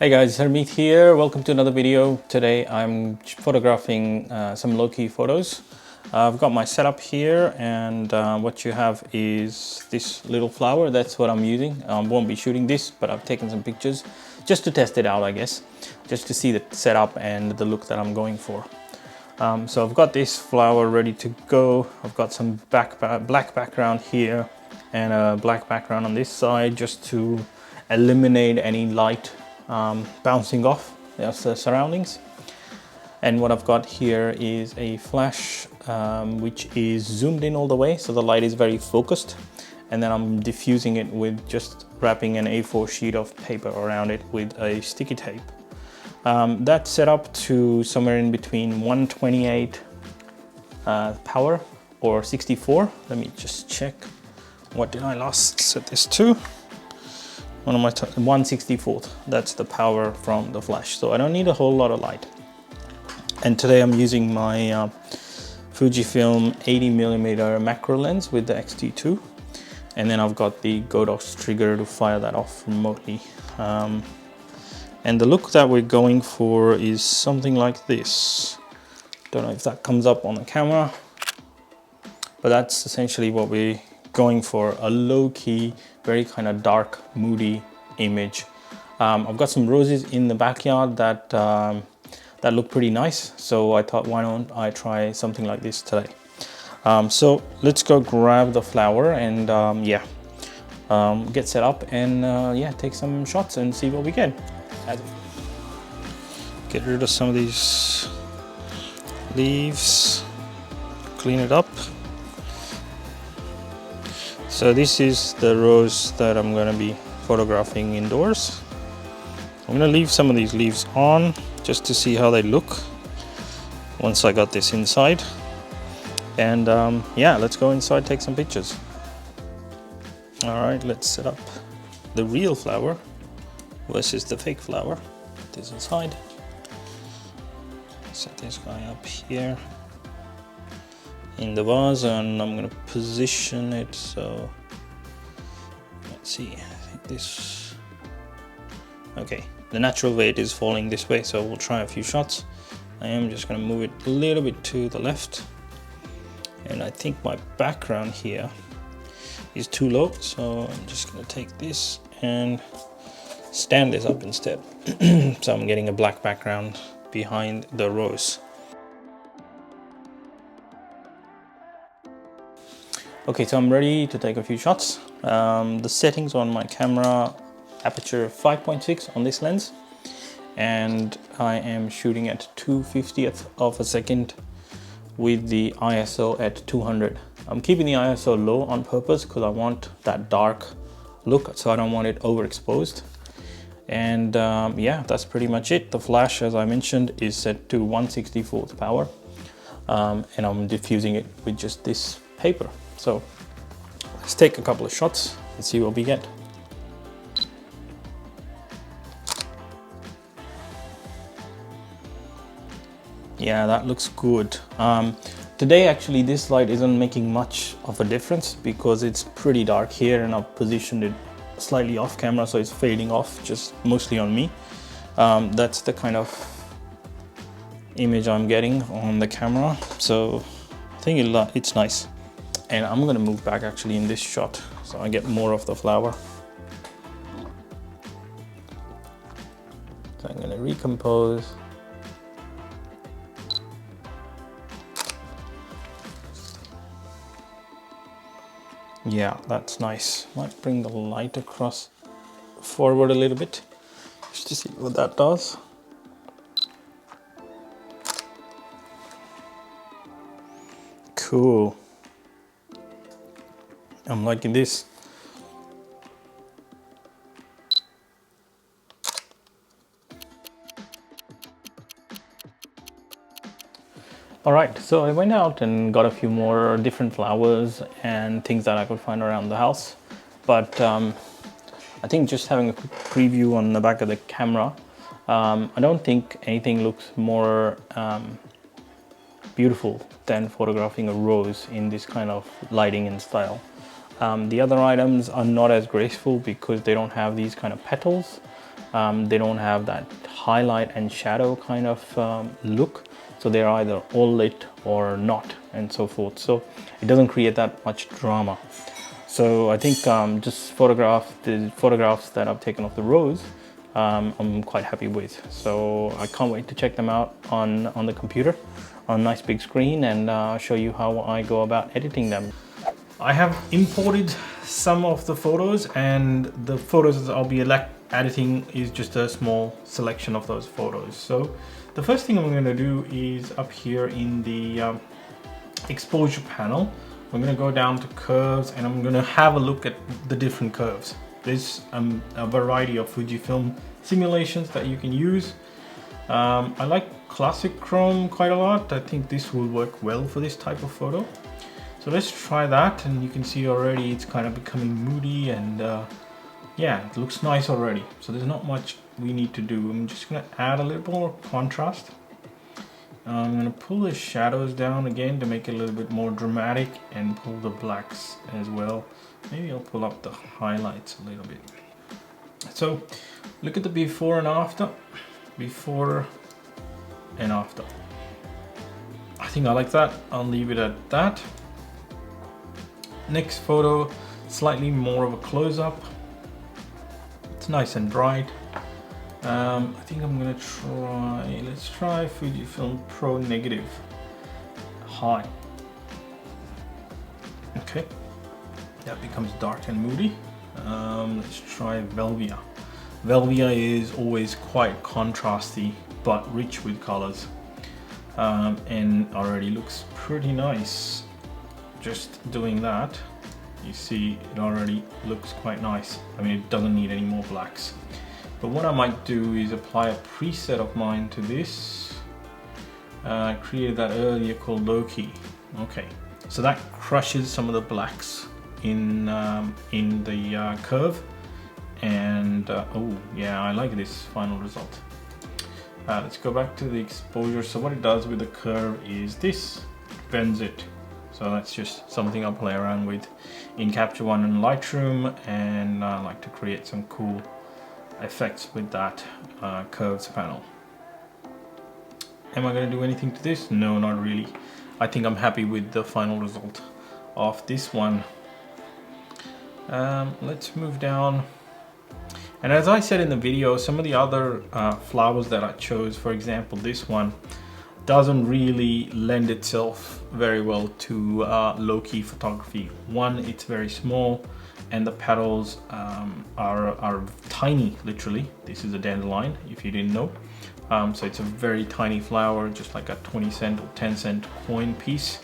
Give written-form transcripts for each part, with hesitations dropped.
Hey guys, Hermeet here. Welcome to another video. Today I'm photographing some low-key photos. I've got my setup here, and what you have is this little flower. That's what I'm using. Won't be shooting this, but I've taken some pictures just to test it out, I guess, just to see the setup and the look that I'm going for. So I've got this flower ready to go. I've got some black background here and a black background on this side, just to eliminate any light bouncing off the surroundings. And what I've got here is a flash which is zoomed in all the way, so the light is very focused, and then I'm diffusing it with just wrapping an A4 sheet of paper around it with a sticky tape. That's set up to somewhere in between 128 power or 64. Let me just check. What did I last set this to? 1/64th. That's the power from the flash, so I don't need a whole lot of light. And today I'm using my Fujifilm 80mm macro lens with the X-T2, and then I've got the Godox trigger to fire that off remotely. And the look that we're going for is something like this. Don't know if that comes up on the camera, but that's essentially what we're going for, a low-key, very kind of dark, moody image. I've got some roses in the backyard that that look pretty nice, so I thought, why don't I try something like this today. So let's go grab the flower and get set up and take some shots and see what we get. Get rid of some of these leaves, clean it up. So this is the rose that I'm going to be photographing indoors. I'm going to leave some of these leaves on just to see how they look once I got this inside. And let's go inside, take some pictures. All right, let's set up the real flower versus the fake flower. Put this inside. Set this guy up here in the vase, and I'm going to position it so, let's see, I think this, okay, the natural way it is falling this way, so we'll try a few shots. I am just going to move it a little bit to the left, and I think my background here is too low, so I'm just going to take this and stand this up instead. So I'm getting a black background behind the rose. Okay, so I'm ready to take a few shots. The settings on my camera, aperture 5.6 on this lens, and I am shooting at 2/50th of a second with the ISO at 200. I'm keeping the ISO low on purpose because I want that dark look, so I don't want it overexposed. And that's pretty much it. The flash, as I mentioned, is set to 1/64th power, and I'm diffusing it with just this paper. So let's take a couple of shots and see what we get. Yeah, that looks good. Today actually this light isn't making much of a difference because it's pretty dark here, and I've positioned it slightly off camera, so it's fading off just mostly on me. That's the kind of image I'm getting on the camera, so I think it's nice. And I'm going to move back actually in this shot so I get more of the flower. So I'm going to recompose. Yeah, that's nice. Might bring the light across forward a little bit just to see what that does. Cool. I'm liking this. All right, so I went out and got a few more different flowers and things that I could find around the house. But I think just having a quick preview on the back of the camera, I don't think anything looks more beautiful than photographing a rose in this kind of lighting and style. The other items are not as graceful because they don't have these kind of petals. They don't have that highlight and shadow kind of look, so they're either all lit or not, and so forth. So it doesn't create that much drama. So I think just the photographs that I've taken of the rose, I'm quite happy with. So I can't wait to check them out on the computer on a nice big screen, and show you how I go about editing them. I have imported some of the photos, and the photos I'll be editing is just a small selection of those photos. So the first thing I'm going to do is up here in the exposure panel, I'm going to go down to curves, and I'm going to have a look at the different curves. There's a variety of Fujifilm simulations that you can use. I like classic chrome quite a lot. I think this will work well for this type of photo. So let's try that, and you can see already it's kind of becoming moody, and yeah, it looks nice already. So there's not much we need to do. I'm just going to add a little more contrast. I'm going to pull the shadows down again to make it a little bit more dramatic, and pull the blacks as well. Maybe I'll pull up the highlights a little bit. So look at the before and after. Before and after. I think I like that. I'll leave it at that. Next photo, slightly more of a close-up. It's nice and bright. I think I'm gonna let's try Fujifilm Pro Negative High. Okay, that becomes dark and moody. Let's try Velvia. Velvia is always quite contrasty but rich with colors, and already looks pretty nice. Just doing that, you see it already looks quite nice. I mean, it doesn't need any more blacks. But what I might do is apply a preset of mine to this. I created that earlier called Loki. Okay, so that crushes some of the blacks in the curve. And oh yeah, I like this final result. Let's go back to the exposure. So what it does with the curve is this, bends it. So that's just something I'll play around with in Capture One and Lightroom, and I like to create some cool effects with that curves panel. Am I going to do anything to this? No, not really. I think I'm happy with the final result of this one. Let's move down. And as I said in the video, some of the other flowers that I chose, for example this one, doesn't really lend itself very well to low-key photography. One, it's very small, and the petals are tiny, literally. This is a dandelion, if you didn't know. So it's a very tiny flower, just like a 20-cent or 10-cent coin piece.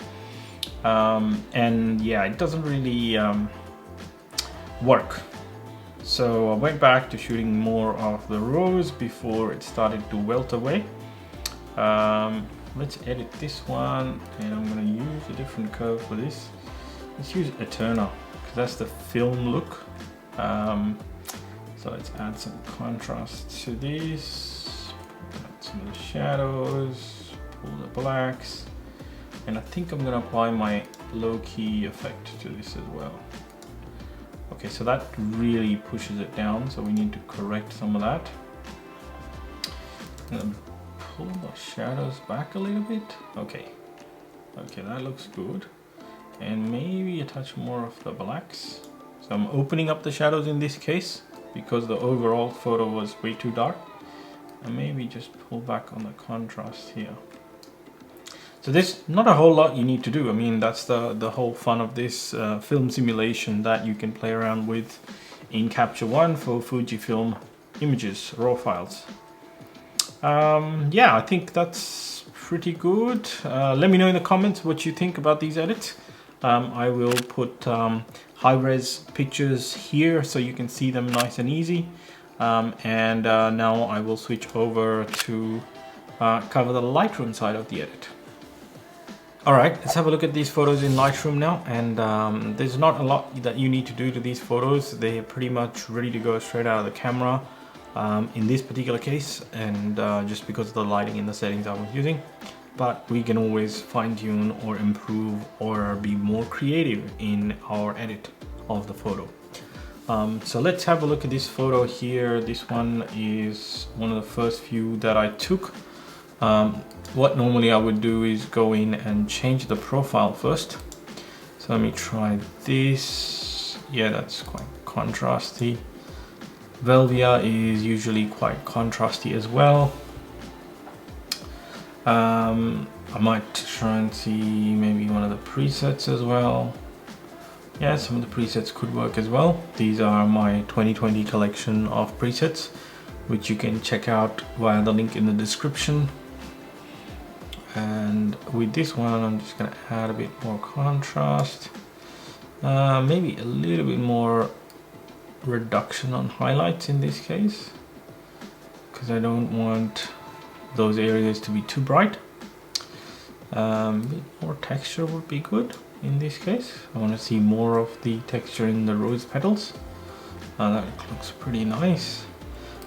And yeah, it doesn't really work. So I went back to shooting more of the rose before it started to wilt away. Let's edit this one, and I'm going to use a different curve for this. Let's use Eterna, because that's the film look. So let's add some contrast to this, add some of the shadows, pull the blacks, and I think I'm going to apply my low-key effect to this as well. Okay, so that really pushes it down, so we need to correct some of that. Pull the shadows back a little bit. Okay, that looks good. And maybe a touch more of the blacks. So I'm opening up the shadows in this case because the overall photo was way too dark. And maybe just pull back on the contrast here. So there's not a whole lot you need to do. I mean, that's the whole fun of this film simulation that you can play around with in Capture One for Fujifilm images, raw files. Yeah, I think that's pretty good. Let me know in the comments what you think about these edits. I will put high-res pictures here so you can see them nice and easy. And now I will switch over to cover the Lightroom side of the edit. Alright, let's have a look at these photos in Lightroom now, and there's not a lot that you need to do to these photos. They're pretty much ready to go straight out of the camera in this particular case, and just because of the lighting and the settings I was using. But we can always fine-tune or improve or be more creative in our edit of the photo. So let's have a look at this photo here. This one is one of the first few that I took. What normally I would do is go in and change the profile first. So let me try this. Yeah, that's quite contrasty. Velvia is usually quite contrasty as well. I might try and see maybe one of the presets as well. Yeah, some of the presets could work as well. These are my 2020 collection of presets, which you can check out via the link in the description. And with this one, I'm just gonna add a bit more contrast. Maybe a little bit more reduction on highlights in this case, because I don't want those areas to be too bright. A bit more texture would be good in this case. I want to see more of the texture in the rose petals. That looks pretty nice.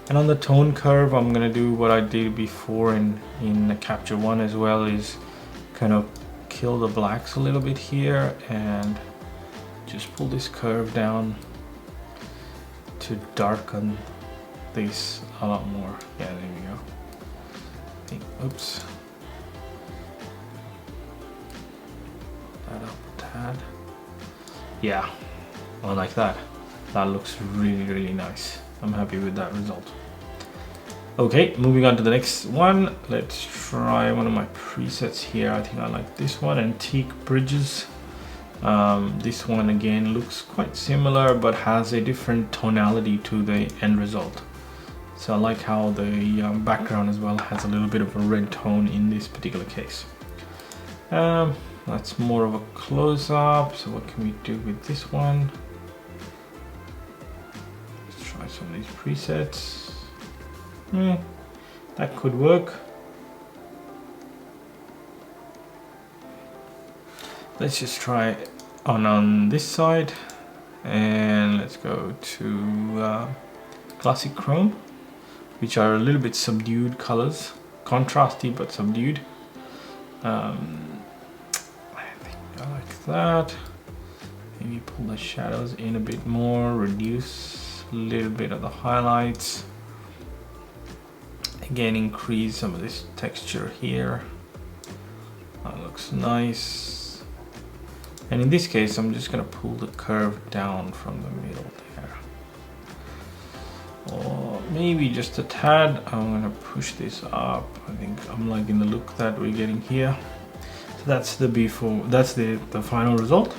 And on the tone curve, I'm gonna do what I did before in Capture One as well, is kind of kill the blacks a little bit here and just pull this curve down to darken this a lot more. Yeah, there we go. Oops. That up a tad. Yeah, I like that. That looks really, really nice. I'm happy with that result. Okay, moving on to the next one. Let's try one of my presets here. I think I like this one, Antique Bridges. This one again looks quite similar, but has a different tonality to the end result. So I like how the background as well has a little bit of a red tone in this particular case. That's more of a close-up. So what can we do with this one? Let's try some of these presets. That could work. Let's just try on this side, and let's go to Classic Chrome, which are a little bit subdued colors, contrasty but subdued. I think I like that. Maybe pull the shadows in a bit more, reduce a little bit of the highlights. Again, increase some of this texture here. That looks nice. And in this case, I'm just gonna pull the curve down from the middle there. Or maybe just a tad. I'm gonna push this up. I think I'm liking the look that we're getting here. So that's the before, that's the final result.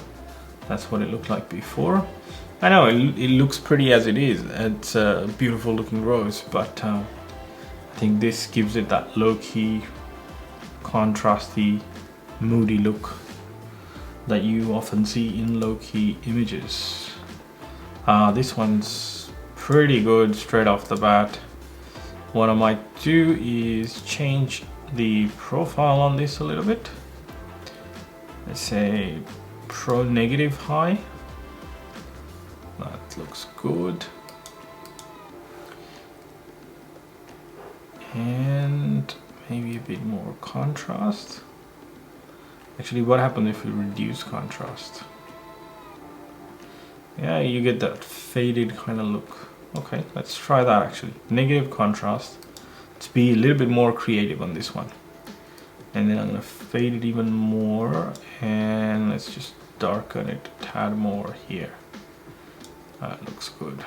That's what it looked like before. I know it looks pretty as it is. It's a beautiful looking rose, but I think this gives it that low-key, contrasty, moody look that you often see in low-key images. This one's pretty good straight off the bat. What I might do is change the profile on this a little bit. Let's say Pro Negative High. That looks good. And maybe a bit more contrast. Actually, what happens if we reduce contrast? Yeah, you get that faded kind of look. Okay, let's try that actually. Negative contrast. Let's be a little bit more creative on this one. And then I'm gonna fade it even more, and let's just darken it a tad more here. That looks good.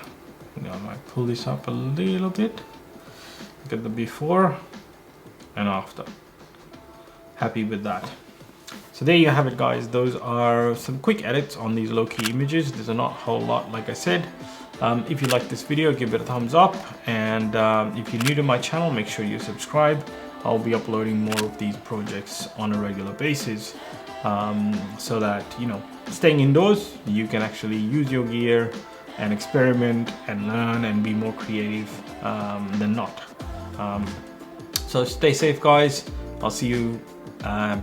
Now I might pull this up a little bit. Look at the before and after. Happy with that. So there you have it, guys. Those are some quick edits on these low-key images. There's not a whole lot, like I said. If you like this video, give it a thumbs up. And if you're new to my channel, make sure you subscribe. I'll be uploading more of these projects on a regular basis, so that, you know, staying indoors, you can actually use your gear and experiment and learn and be more creative than not. So stay safe, guys. I'll see you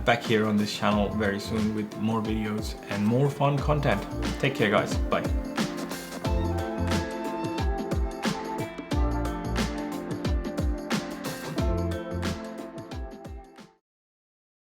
back here on this channel very soon with more videos and more fun content. Take care, guys. Bye.